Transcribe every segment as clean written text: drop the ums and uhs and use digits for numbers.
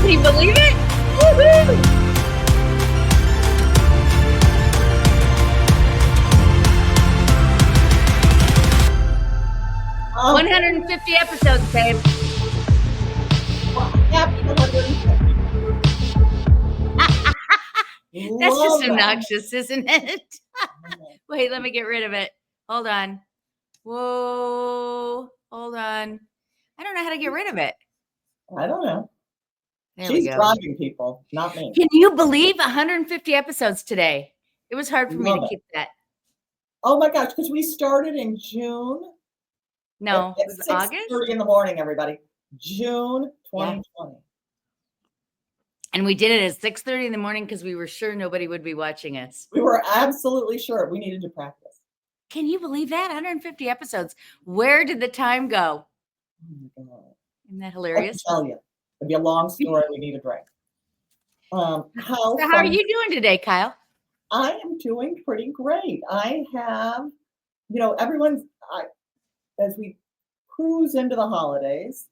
Can you believe it? Woohoo! 150 episodes, babe. Happy 150. That's just obnoxious, isn't it? Wait, let me get rid of it. Hold on. Whoa. Hold on. I don't know how to get rid of it. I don't know. There She's we go. driving people, not me. Can you believe 150 episodes today? It was hard for me to keep that. Oh my gosh, because we started in June. No, it was August? 6:30 in the morning, everybody. June 2020. Yeah. And we did it at 6:30 in the morning because we were sure nobody would be watching us. We were absolutely sure we needed to practice. Can you believe that? 150 episodes. Where did the time go? Oh my God. Isn't that hilarious? I can tell you. It'd be a long story. We need a drink. How are you doing today, Kyle? I am doing pretty great. I have, everyone's, as we cruise into the holidays,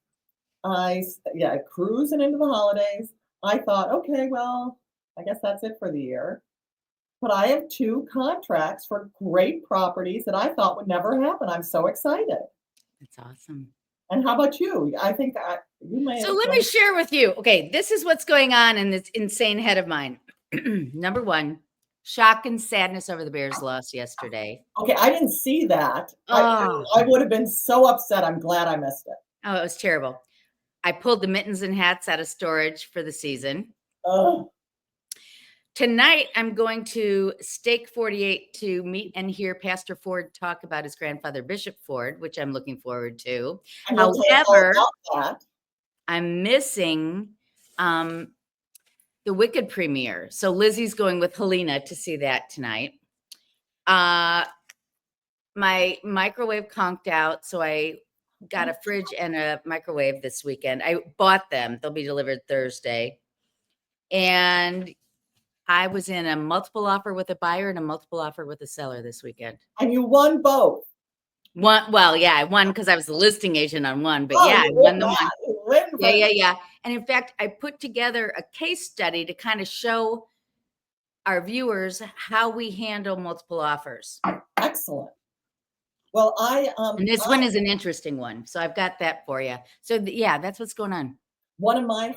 cruising into the holidays, I thought, okay, well, I guess that's it for the year. But I have 2 contracts for great properties that I thought would never happen. I'm so excited. That's awesome. And how about you? I think you may. So let me share with you. Okay, this is what's going on in this insane head of mine. Number 1, shock and sadness over the Bears loss yesterday. Okay, I didn't see that. Oh. I would have been so upset. I'm glad I missed it. Oh, it was terrible. I pulled the mittens and hats out of storage for the season. Oh. Tonight, I'm going to Stake 48 to meet and hear Pastor Ford talk about his grandfather, Bishop Ford, which I'm looking forward to. However, I'm missing the Wicked premiere. So Lizzie's going with Helena to see that tonight. My microwave conked out, so I got a fridge and a microwave this weekend. I bought them. They'll be delivered Thursday. And I was in a multiple offer with a buyer and a multiple offer with a seller this weekend. And you won both. I won because I was the listing agent on one, but I won the one. Yeah. And in fact, I put together a case study to kind of show our viewers how we handle multiple offers. Excellent. Well, and this one is an interesting one. So I've got that for you. So that's what's going on. One of my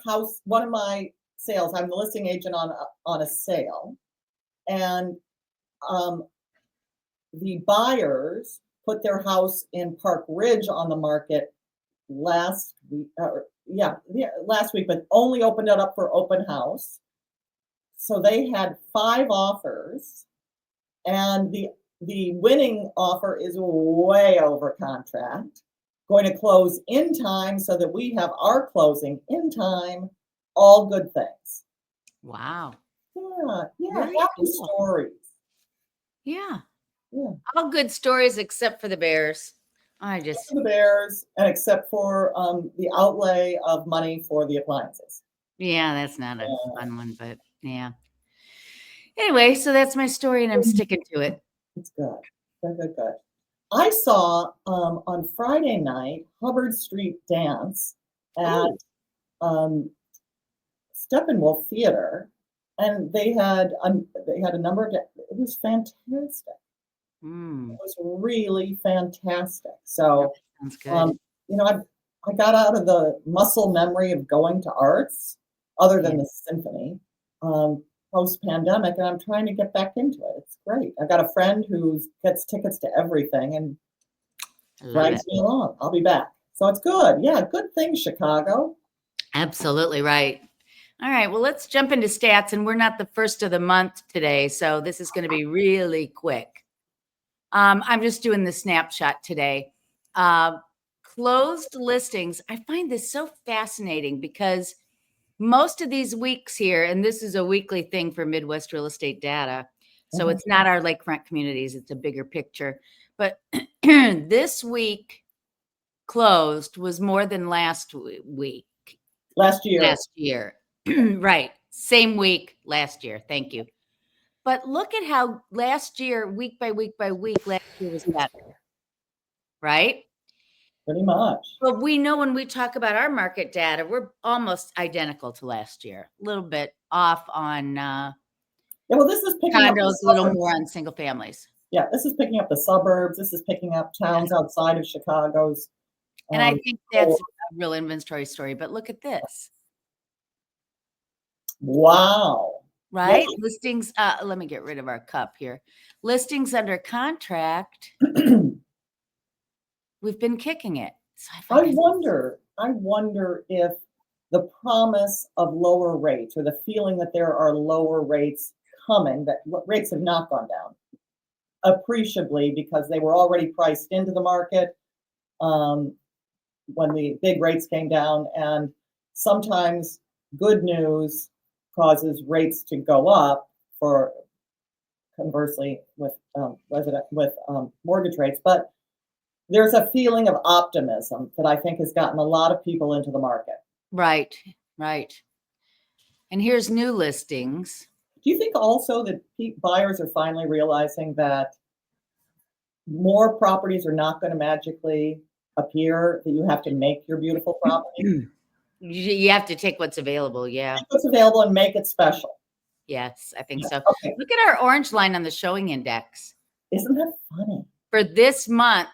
sales, I'm the listing agent on a sale, and the buyers put their house in Park Ridge on the market last week, but only opened it up for open house. So they had 5 offers, and the winning offer is way over contract, going to close in time so that we have our closing in time. All good things. Wow. Yeah. Happy stories. Yeah. All good stories except for the Bears. Except for the Bears, and except for the outlay of money for the appliances. Yeah, that's not a fun one, but yeah. Anyway, so that's my story, and I'm sticking to it. It's good. Good. I saw on Friday night Hubbard Street Dance at Steppenwolf Theater, and they had a number of. It was fantastic. It was really fantastic. So, sounds good. I got out of the muscle memory of going to arts, other than the symphony, post-pandemic, and I'm trying to get back into it. It's great. I got a friend who gets tickets to everything and drags me along. I'll be back. So it's good. Yeah, good thing, Chicago. Absolutely right. All right, well, let's jump into stats, and we're not the first of the month today, so this is going to be really quick. I'm just doing the snapshot today. Closed listings. I find this so fascinating because most of these weeks here, and this is a weekly thing for Midwest real estate data, so it's not our lakefront communities, it's a bigger picture. But this week closed was more than last week. Last year. Right. Same week last year. Thank you. But look at how last year, week by week by week, last year was better. Right? Pretty much. But we know when we talk about our market data, we're almost identical to last year. A little bit off on Yeah, well, this is picking up condos, a little more on single families. Yeah, this is picking up the suburbs. This is picking up towns outside of Chicago's. And I think that's a real inventory story. But look at this. Wow. Right? Listings. Let me get rid of our cup here. Listings under contract. We've been kicking it. So I wonder if the promise of lower rates, or the feeling that there are lower rates coming, that rates have not gone down appreciably because they were already priced into the market when the big rates came down, and sometimes good news causes rates to go up, for conversely with mortgage rates. But there's a feeling of optimism that I think has gotten a lot of people into the market. Right. And here's new listings. Do you think also that buyers are finally realizing that more properties are not going to magically appear, that you have to make your beautiful property? You have to take what's available. Yeah. Take what's available and make it special. Yes, I think so. Okay. Look at our orange line on the showing index. Isn't that funny? For this month,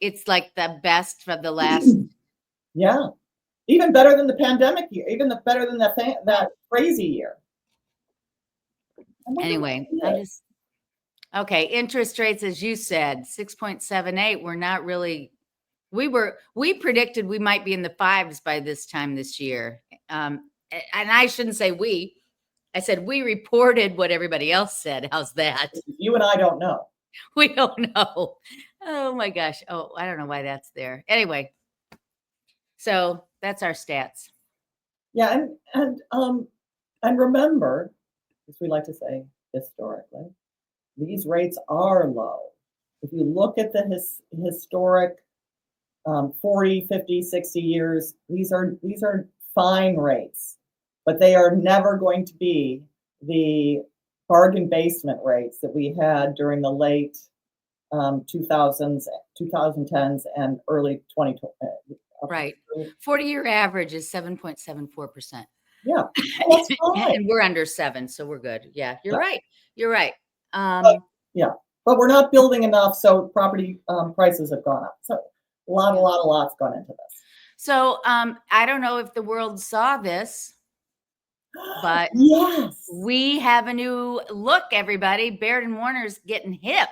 it's like the best for the last. Yeah. Even better than the pandemic year, better than that crazy year. Anyway, okay. Interest rates, as you said, 6.78. We're not really, we predicted we might be in the 5s by this time this year. And I shouldn't say we, I said, we reported what everybody else said. How's that? You and I don't know. We don't know. Oh my gosh. Oh, I don't know why that's there. Anyway. So that's our stats. Yeah. And remember, as we like to say historically, these rates are low. If you look at the historic 40, 50, 60 years, these are fine rates, but they are never going to be the bargain basement rates that we had during the late 2000s, 2010s, and early 2020. Right. 40-year average is 7.74%. Yeah. That's fine. And we're under 7, so we're good. Yeah, you're right. You're right. Yeah, but we're not building enough, so property prices have gone up. So a lot's gone into this. So I don't know if the world saw this, but yes, we have a new look, everybody. Baird and Warner's getting hip.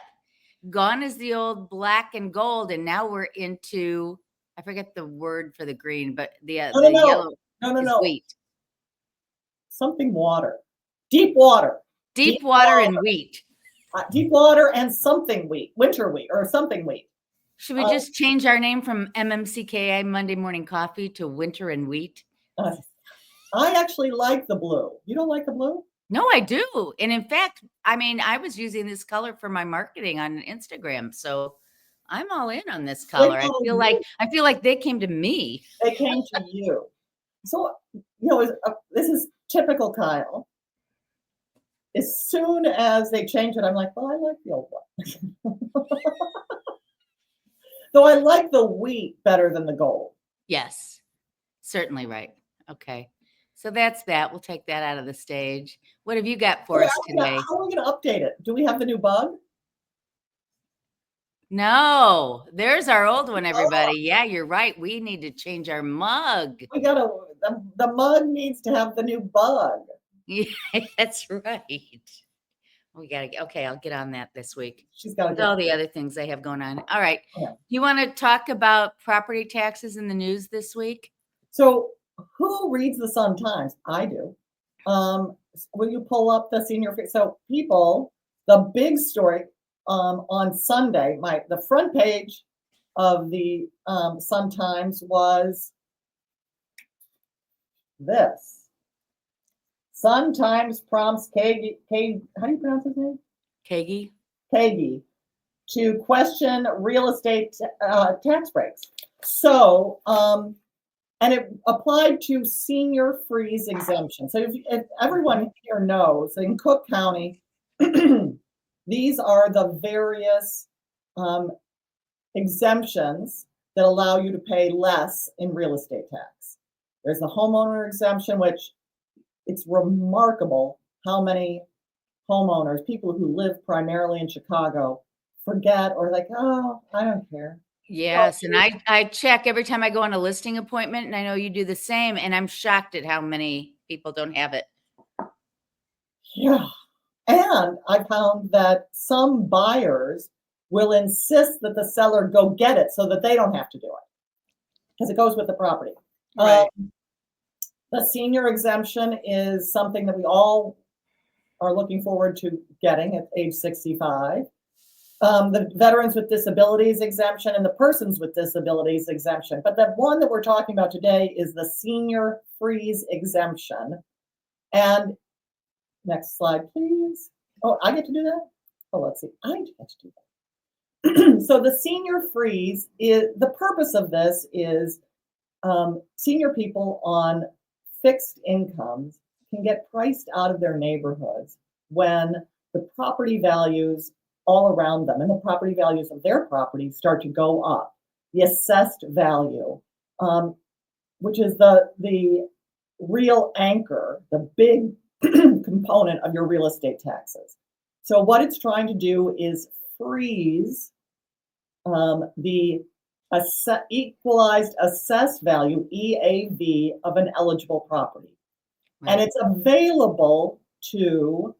Gone is the old black and gold, and now we're into, I forget the word for the green, but the yellow is wheat. Something water. Deep water. Deep water and wheat. Deep water and something wheat. Winter wheat or something wheat. Should we just change our name from MMCKI Monday Morning Coffee to Winter and Wheat? I actually like the blue. You don't like the blue? No, I do. And in fact, I mean, I was using this color for my marketing on Instagram. So I'm all in on this color. I feel like they came to me. They came to you. So, this is typical Kyle. As soon as they change it, I'm like, well, I like the old one. Though I like the wheat better than the gold. Yes, certainly right. Okay. So that's that. We'll take that out of the stage. What have you got for us today? How are we going to update it? Do we have the new bug? No, there's our old one, everybody. Yeah, you're right. We need to change our mug. We got the mug needs to have the new bug. Yeah, that's right. We got to, okay, I'll get on that this week. She's got all the other things they have going on. All right. Yeah. You want to talk about property taxes in the news this week? So who reads the Sun-Times? I do. Will you pull up the senior? So people, the big story on Sunday, the front page of the Sun-Times was this. Sun-Times prompts Kagi, how do you pronounce his name? Kagi to question real estate tax breaks. So, and it applied to senior freeze exemption. So if everyone here knows, in Cook County, these are the various exemptions that allow you to pay less in real estate tax. There's the homeowner exemption, which it's remarkable how many homeowners, people who live primarily in Chicago, forget or like, oh, I don't care. Yes, and I check every time I go on a listing appointment, and I know you do the same, and I'm shocked at how many people don't have it. Yeah. And I found that some buyers will insist that the seller go get it so that they don't have to do it because it goes with the property. Right. The senior exemption is something that we all are looking forward to getting at age 65. The veterans with disabilities exemption and the persons with disabilities exemption. But the one that we're talking about today is the senior freeze exemption. And next slide, please. Oh, I get to do that? Oh, let's see. I get to do that. So the senior freeze is, the purpose of this is senior people on fixed incomes can get priced out of their neighborhoods when the property values all around them and the property values of their property start to go up. The assessed value, which is the real anchor, the big component of your real estate taxes. So what it's trying to do is freeze the equalized assessed value, EAV, of an eligible property. Right. And it's available to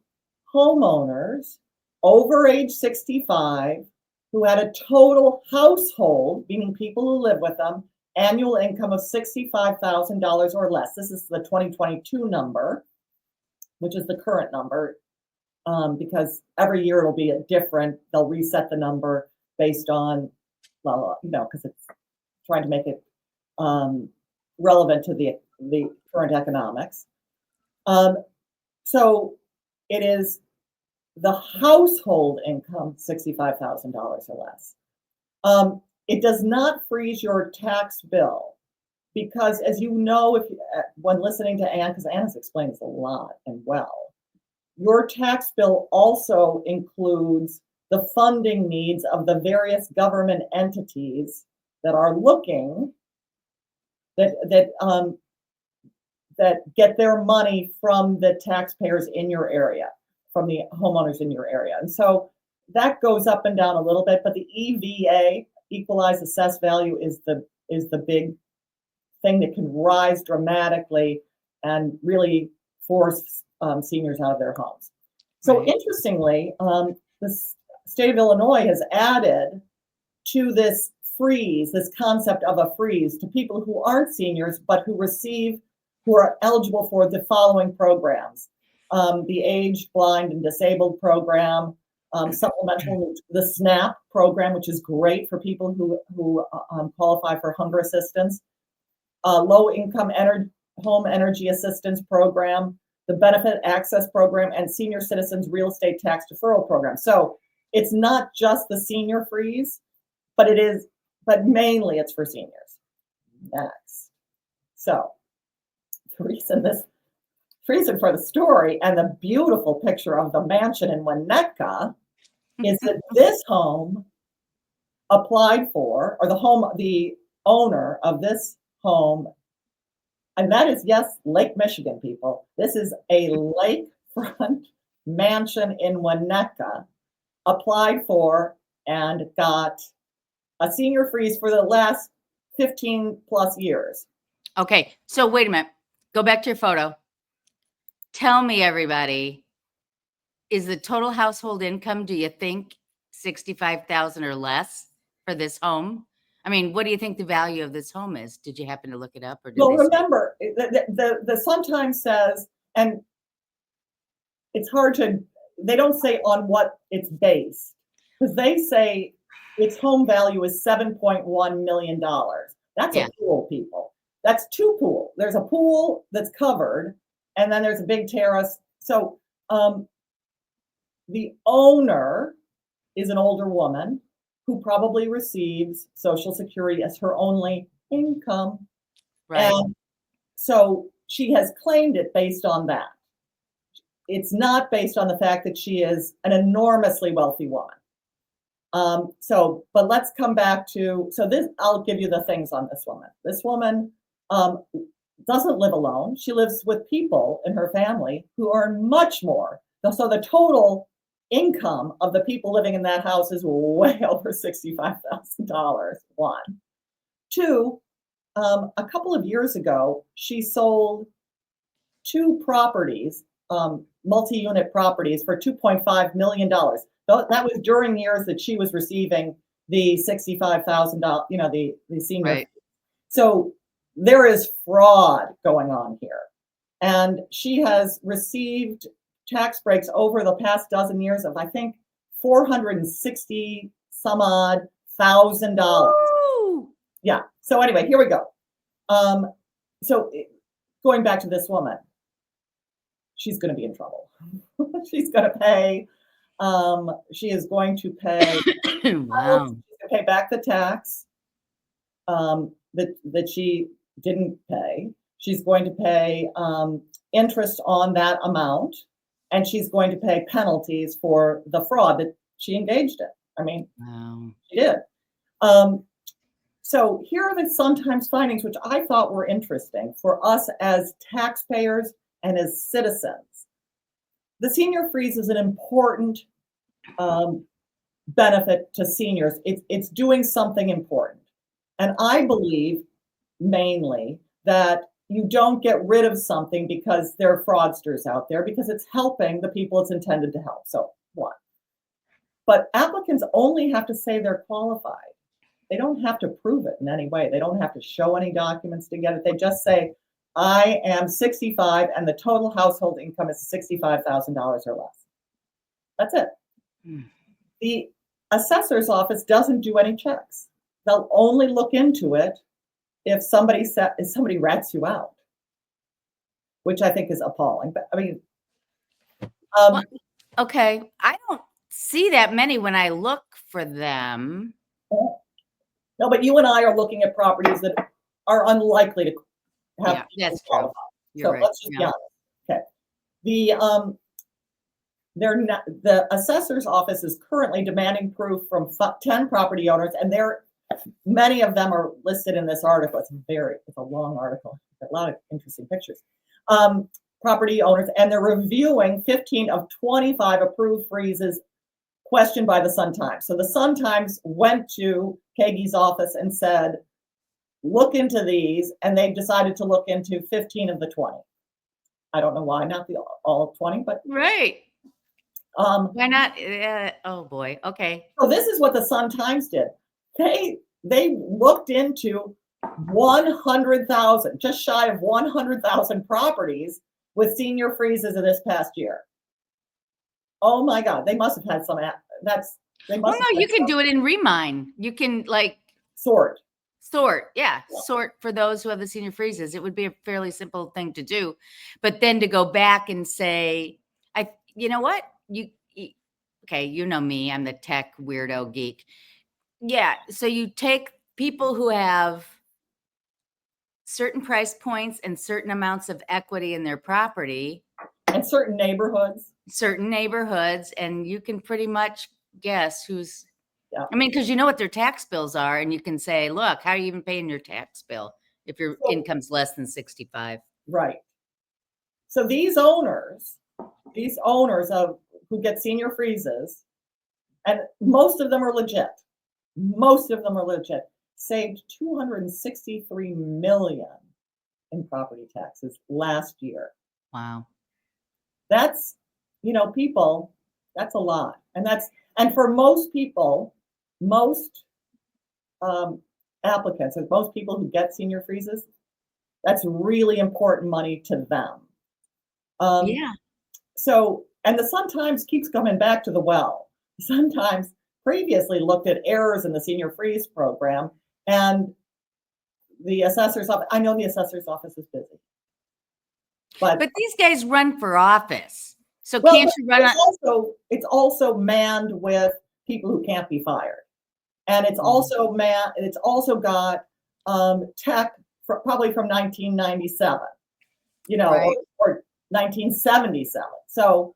homeowners over age 65 who had a total household, meaning people who live with them, annual income of $65,000 or less. This is the 2022 number, which is the current number, because every year it'll be a different, they'll reset the number based on, well, because it's trying to make it relevant to the current economics. So it is the household income, $65,000 or less. It does not freeze your tax bill because, as you know, when listening to Anne, because Anne has explained this a lot and well, your tax bill also includes the funding needs of the various government entities that are looking that get their money from the taxpayers in your area, from the homeowners in your area. And so that goes up and down a little bit, but the EVA, equalized assessed value, is the big thing that can rise dramatically and really force seniors out of their homes. So Right. interestingly, the state of Illinois has added to this freeze, this concept of a freeze, to people who aren't seniors, but who are eligible for the following programs. The Aged, Blind, and Disabled program, supplemental, the SNAP program, which is great for people who qualify for hunger assistance, low-income home energy assistance program, the Benefit Access Program, and Senior Citizens Real Estate Tax Deferral Program. So it's not just the senior freeze, but mainly it's for seniors. Next. So the reason for the story and the beautiful picture of the mansion in Winnetka is that this home applied for, or the owner of this home, and that is, yes, Lake Michigan, people. This is a lakefront mansion in Winnetka, applied for and got a senior freeze for the last 15 plus years. Okay, so wait a minute. Go back to your photo. Tell me, everybody, is the total household income, do you think, 65,000 or less for this home? I mean, what do you think the value of this home is? Did you happen to look it up, or did Well, they say? remember, the sometimes says, and it's hard to, they don't say on what it's based, because they say its home value is $7.1 million. That's Yeah. a pool, people. That's two pools. There's a pool that's covered, and then there's a big terrace. So the owner is an older woman who probably receives Social Security as her only income. Right. And so she has claimed it based on that. It's not based on the fact that she is an enormously wealthy woman. But let's come back to, so this, I'll give you the things on this woman. This woman doesn't live alone. She lives with people in her family who earn much more. So the total income of the people living in that house is way over $65,000. One. Two, a couple of years ago, she sold 2 properties, multi-unit properties for $2.5 million. That was during years that she was receiving the $65,000, the senior. Right. So there is fraud going on here. And she has received tax breaks over the past dozen years of, I think, $460 some odd thousand dollars. Yeah. So anyway, here we go. So going back to this woman, she's going to be in trouble. She's going to pay. She is going to pay. Wow. She's going to pay back the tax that she didn't pay. She's going to pay interest on that amount, and she's going to pay penalties for the fraud that she engaged in. I mean, Wow. she did. So here are the sometimes findings, which I thought were interesting for us as taxpayers and as citizens. The senior freeze is an important benefit to seniors. It's doing something important. And I believe mainly that you don't get rid of something because there are fraudsters out there, because it's helping the people it's intended to help. So one. But applicants only have to say they're qualified. They don't have to prove it in any way. They don't have to show any documents to get it. They just say, I am 65 and the total household income is $65,000 or less. That's it. The assessor's office doesn't do any checks. They'll only look into it if somebody rats you out, which I think is appalling. But I mean, Well, okay, I don't see that many when I look for them. no, but you and I are looking at properties that are unlikely to have. Yeah, that's true. You're right. Let's just be honest. Okay. The assessor's office is currently demanding proof from 10 property owners, and many of them are listed in this article. It's a long article, a lot of interesting pictures. Property owners, and they're reviewing 15 of 25 approved freezes questioned by the Sun-Times. So the Sun-Times went to Kagi's office and said, look into these, and they've decided to look into 15 of the 20. I don't know why, not all 20, but right. Why not? Oh boy. Okay. So this is what the Sun-Times did. They looked into 100,000, just shy of 100,000 properties with senior freezes in this past year. Oh my God, they must have had some. You can do it in Remine. You can sort. Yeah, sort for those who have the senior freezes. It would be a fairly simple thing to do, but then to go back and say, you know what, okay, you know me, I'm the tech weirdo geek. Yeah, so you take people who have certain price points and certain amounts of equity in their property, and certain neighborhoods, and you can pretty much guess who's. Yeah. I mean, because you know what their tax bills are, and you can say, look, how are you even paying your tax bill if your income's less than 65? Right. So these owners of who get senior freezes, and most of them are legit, saved $263 million in property taxes last year. Wow. That's, people, that's a lot. And for most people, most applicants, and most people who get senior freezes, that's really important money to them. Yeah. So, and the Sun-Times keeps coming back to the well. The Sun-Times previously looked at errors in the senior freeze program, and the assessor's office, I know the assessor's office is busy. But these guys run for office. So can't you run it's also manned with people who can't be fired. And it's also got tech probably from 1997, right. or 1977. So,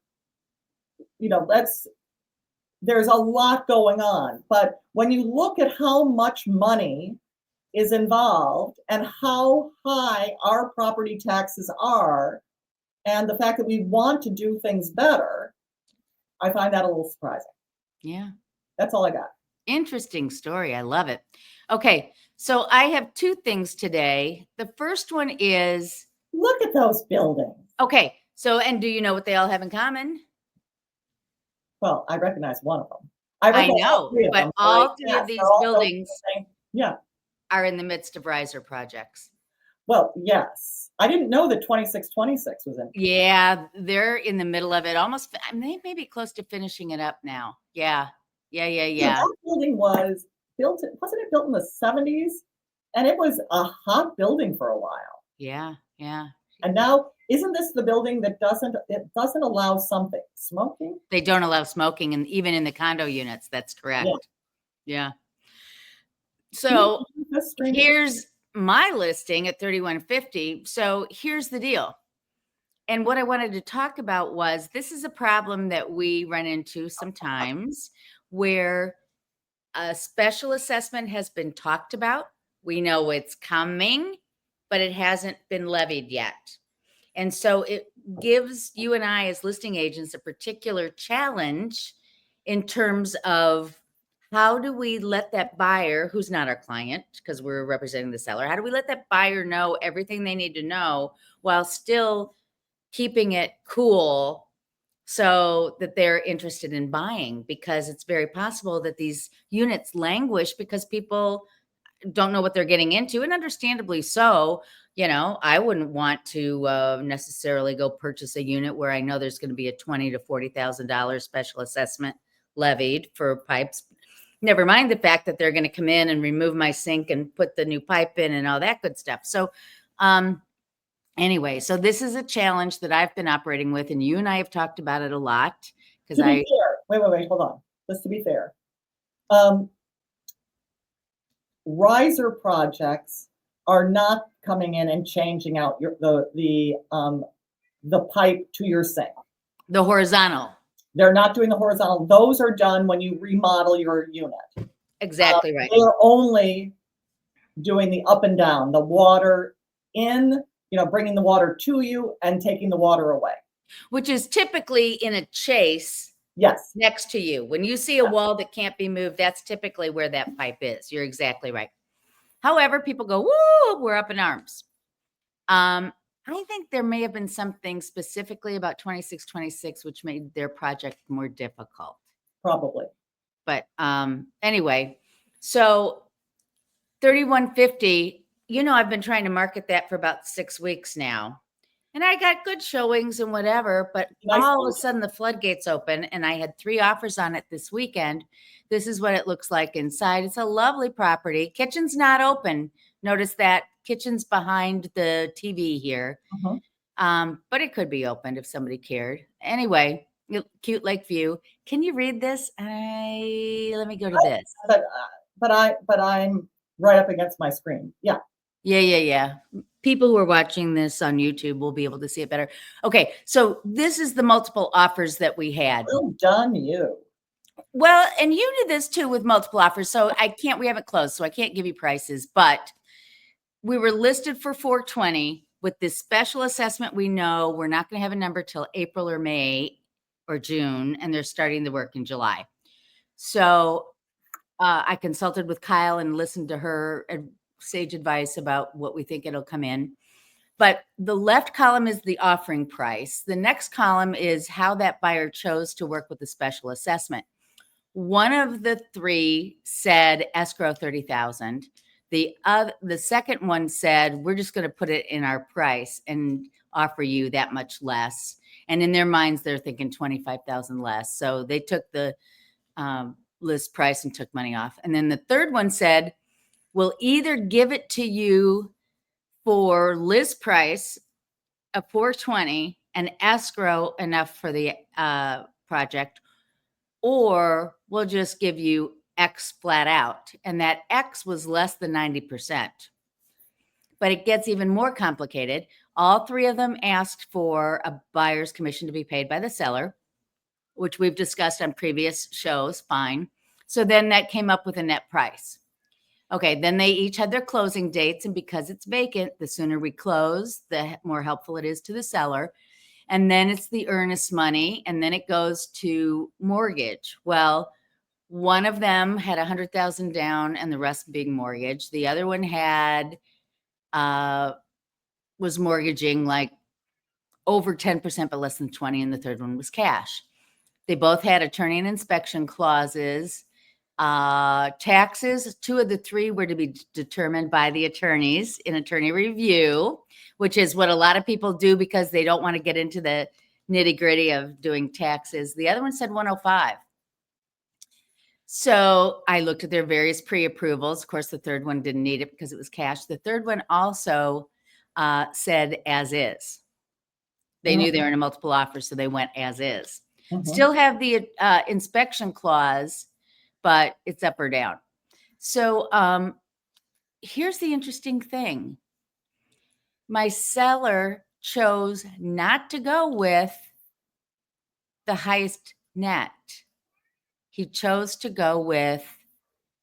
there's a lot going on. But when you look at how much money is involved and how high our property taxes are, and the fact that we want to do things better, I find that a little surprising. Yeah. That's all I got. Interesting story. I love it. Okay. So I have two things today. The first one is, Look at those buildings. okay. So, and do you know what they all have in common? Well, I recognize one of them. I recognize all know, three of but them. all three Yes, of these they're all built buildings the same. Yeah. are in the midst of riser projects. Well, yes. I didn't know that 2626 was in. Yeah, they're in the middle of it. Almost, they may be close to finishing it up now. Yeah. That building was built, wasn't it built in the 70s? And it was a hot building for a while. Yeah. And now, isn't this the building that doesn't allow something, smoking? They don't allow smoking, and even in the condo units. That's correct. Yeah. So here's my listing at 3150. So here's the deal. And what I wanted to talk about was, this is a problem that we run into sometimes, where a special assessment has been talked about. We know it's coming, but it hasn't been levied yet. And so it gives you and I as listing agents a particular challenge in terms of, how do we let that buyer, who's not our client because we're representing the seller, how do we let that buyer know everything they need to know while still keeping it cool so that they're interested in buying? Because it's very possible that these units languish because people don't know what they're getting into, and understandably so. I wouldn't want to necessarily go purchase a unit where I know there's going to be a $20,000 to $40,000 special assessment levied for pipes. Never mind the fact that they're going to come in and remove my sink and put the new pipe in and all that good stuff. So, anyway, so this is a challenge that I've been operating with, and you and I have talked about it a lot. To be fair, wait, hold on. Just to be fair, riser projects are not coming in and changing out the pipe to your sink. The horizontal. They're not doing the horizontal. Those are done when you remodel your unit. Exactly right. They're only doing the up and down, the water in, bringing the water to you and taking the water away. Which is typically in a chase. Yes. Next to you. When you see a wall that can't be moved, that's typically where that pipe is. You're exactly right. However, people go, woo, we're up in arms. I think there may have been something specifically about 2626 which made their project more difficult. Probably. But anyway, so 3150, I've been trying to market that for about 6 weeks now. And I got good showings and whatever, but all of a sudden the floodgates open, and I had 3 offers on it this weekend. This is what it looks like inside. It's a lovely property. Kitchen's not open. Notice that kitchen's behind the TV here. But it could be opened if somebody cared. Anyway, cute lake view. Can you read this? Let me go to this. But I'm right up against my screen. Yeah. Yeah. People who are watching this on YouTube will be able to see it better. Okay, so this is the multiple offers that we had. Well done, you. Well, and you did this too with multiple offers. So we haven't closed, so I can't give you prices, but we were listed for 420 with this special assessment. We know we're not going to have a number till April or May or June, and they're starting the work in July. So I consulted with Kyle and listened to her sage advice about what we think it'll come in. But the left column is the offering price. The next column is how that buyer chose to work with the special assessment. One of the 3 said escrow 30,000. The second one said, we're just going to put it in our price and offer you that much less. And in their minds, they're thinking 25,000 less. So they took the list price and took money off. And then the third one said, we'll either give it to you for list price of 420 and escrow enough for the project, or we'll just give you X flat out. And that X was less than 90%. But it gets even more complicated. All 3 of them asked for a buyer's commission to be paid by the seller. which we've discussed on previous shows, fine. So then that came up with a net price. Okay, then they each had their closing dates, and because it's vacant, the sooner we close, the more helpful it is to the seller. And then it's the earnest money, and then it goes to mortgage. Well, one of them had 100,000 down and the rest being mortgage. The other one had was mortgaging like over 10%, but less than 20, and the third one was cash. They both had attorney and inspection clauses. Taxes, 2 of the 3 were to be determined by the attorneys in attorney review, which is what a lot of people do because they don't want to get into the nitty gritty of doing taxes. The other one said 105. So I looked at their various pre-approvals. Of course, the third one didn't need it because it was cash. The third one also said as is. They knew they were in a multiple offer, so they went as is. Still have the inspection clause, but it's up or down. So here's the interesting thing. My seller chose not to go with the highest net. He chose to go with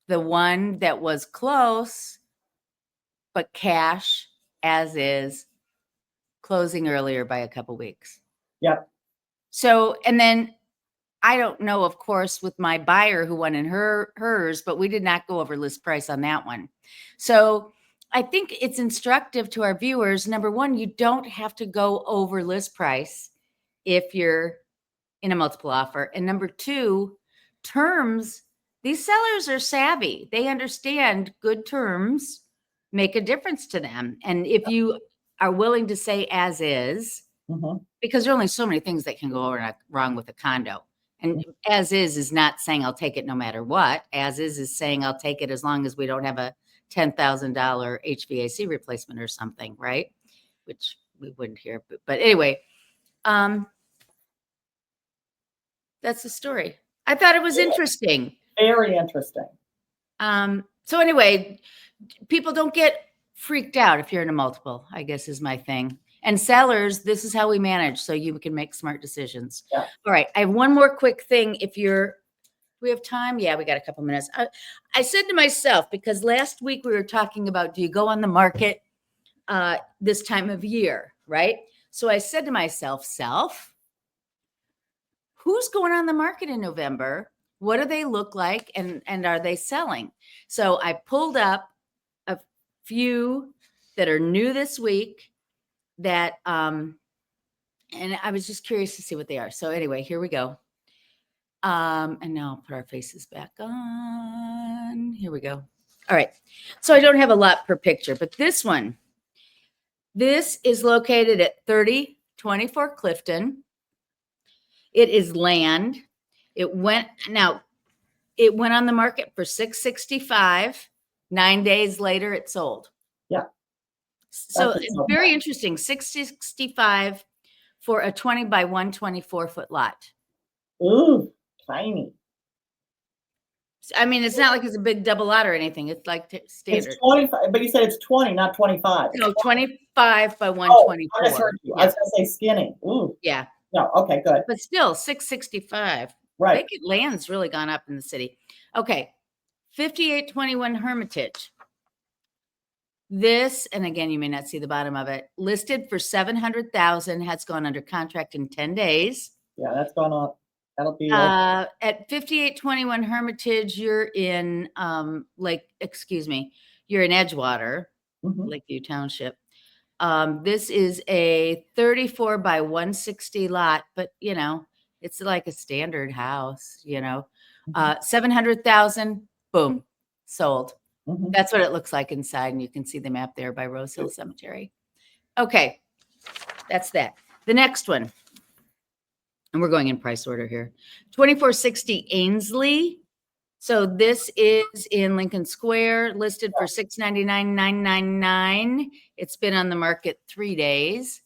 the one that was close, but cash as is, closing earlier by a couple weeks. Yep. So, and then I don't know, of course, with my buyer who won in hers, but we did not go over list price on that one. So I think it's instructive to our viewers. Number one, you don't have to go over list price if you're in a multiple offer. And number two, terms, these sellers are savvy. They understand good terms make a difference to them. And if you are willing to say as is, because there are only so many things that can go wrong with a condo. And as is not saying I'll take it no matter what. As is saying I'll take it as long as we don't have a $10,000 HVAC replacement or something, right? Which we wouldn't hear. But anyway, that's the story. I thought it was interesting. Very interesting. So anyway, people don't get freaked out if you're in a multiple, I guess is my thing. And sellers, this is how we manage so you can make smart decisions. Yeah. All right. I have one more quick thing. Do we have time? Yeah, we got a couple minutes. I said to myself, because last week we were talking about, do you go on the market this time of year, right? So I said to myself, who's going on the market in November? What do they look like? And are they selling? So I pulled up a few that are new this week that, and I was just curious to see what they are. So anyway, here we go. And now I'll put our faces back on. Here we go. All right. So I don't have a lot per picture, but this is located at 3024 Clifton. It is land. It went on the market for $665. 9 days later, it sold. Yeah. So it's very interesting. $665 for a 20 by 124 foot lot. Ooh, tiny. I mean, it's not like it's a big double lot or anything. It's like standard. It's 25, but you said it's 20, not 25. No, 25 by 124. I heard you. I was going to say skinny. Ooh. Yeah. No, okay, good. But still, $665. Right. I think land's really gone up in the city. Okay. 5821 Hermitage. This, and again, you may not see the bottom of it, listed for $700,000, has gone under contract in 10 days. Yeah, that's gone up. That'll be at 5821 Hermitage, you're in you're in Edgewater, Lakeview Township. This is a 34 by 160 lot, but it's like a standard house, $700,000, boom, sold. That's what it looks like inside, and you can see the map there by Rose Hill Cemetery. Okay, that's that. The next one, and we're going in price order here, 2460 Ainsley. So this is in Lincoln Square, listed for $699,999. It's been on the market 3 days.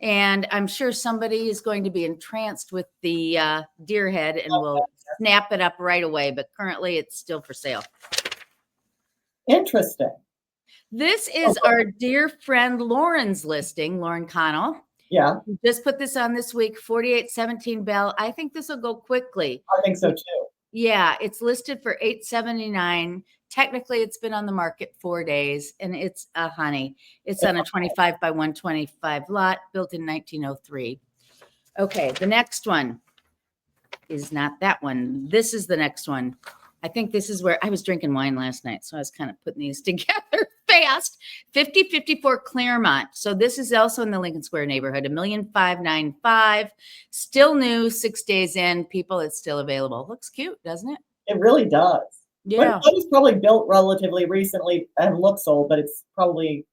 And I'm sure somebody is going to be entranced with the deer head and will snap it up right away. But currently it's still for sale. interesting. This is our dear friend Lauren's listing, Lauren Connell. Yeah, We just put this on this week, 4817 Bell. I think this will go quickly. I think so too. Yeah, it's listed for 879. Technically, it's been on the market 4 days, and it's a honey. It's on a 25 by 125 lot, built in 1903. Okay, the next one is not that one. This is the next one. I think this is where I was drinking wine last night, so I was kind of putting these together fast. 5054 Claremont. So this is also in the Lincoln Square neighborhood. 1,595,000. Still new, 6 days in. People, it's still available. Looks cute, doesn't it? It really does. But Yeah. it was probably built relatively recently and looks old, but it's probably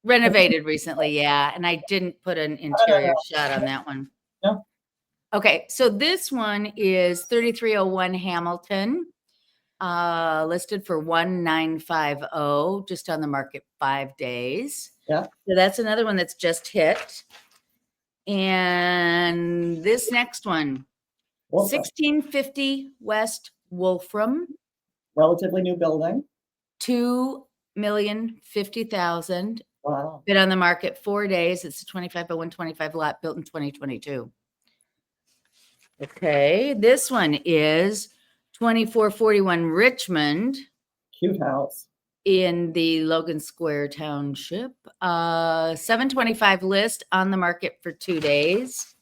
Renovated recently, yeah. And I didn't put an interior shot on that one. No. Okay, so this one is 3301 Hamilton, listed for 1950, just on the market 5 days. Yeah. So that's another one that's just hit. And this next one, Wolfram. 1650 West Wolfram, Relatively new building. 2,050,000. Wow. Been on the market 4 days. It's a 25 by 125 lot, built in 2022. Okay, this one is 2441 Richmond Cute house. in the Logan Square Township. 725 list, on the market for 2 days.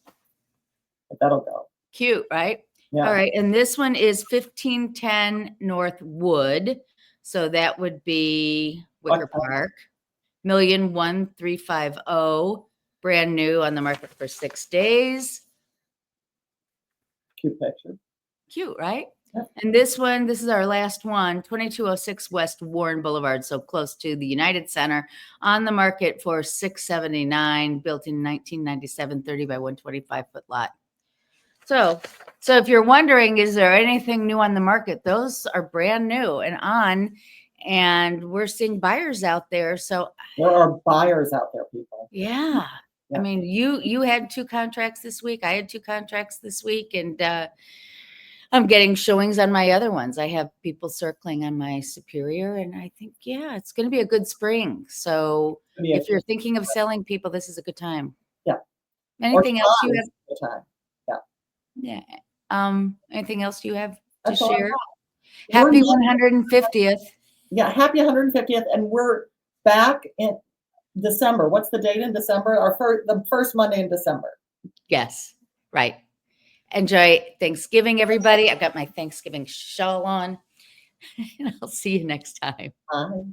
But that'll go. Cute, right? Yeah. All right, and this one is 1510 North Wood. So that would be Wicker Okay. Park. 1,01350, brand new, on the market for 6 days. Cute picture. Cute, right? Yep. And this one, this is our last one, 2206 West Warren Boulevard, so close to the United Center, on the market for 679, built in 1997, 30 by 125 foot lot. So if you're wondering, is there anything new on the market? Those are brand new and on, and we're seeing buyers out there. So There are buyers out there, people. yeah. Yeah. I mean, you had 2 contracts this week. I had 2 contracts this week, and I'm getting showings on my other ones. I have people circling on my Superior, and I think, yeah, it's going to be a good spring. So if you're thinking of selling, people, this is a good time. Yeah. Anything else you have? Good time. Yeah. Anything else you have to That's all I share? got. Happy 150th. Yeah, happy 150th, and we're back in December. What's the date in December? The first Monday in December. Yes, right. Enjoy Thanksgiving, everybody. I've got my Thanksgiving shawl on, and I'll see you next time. Bye.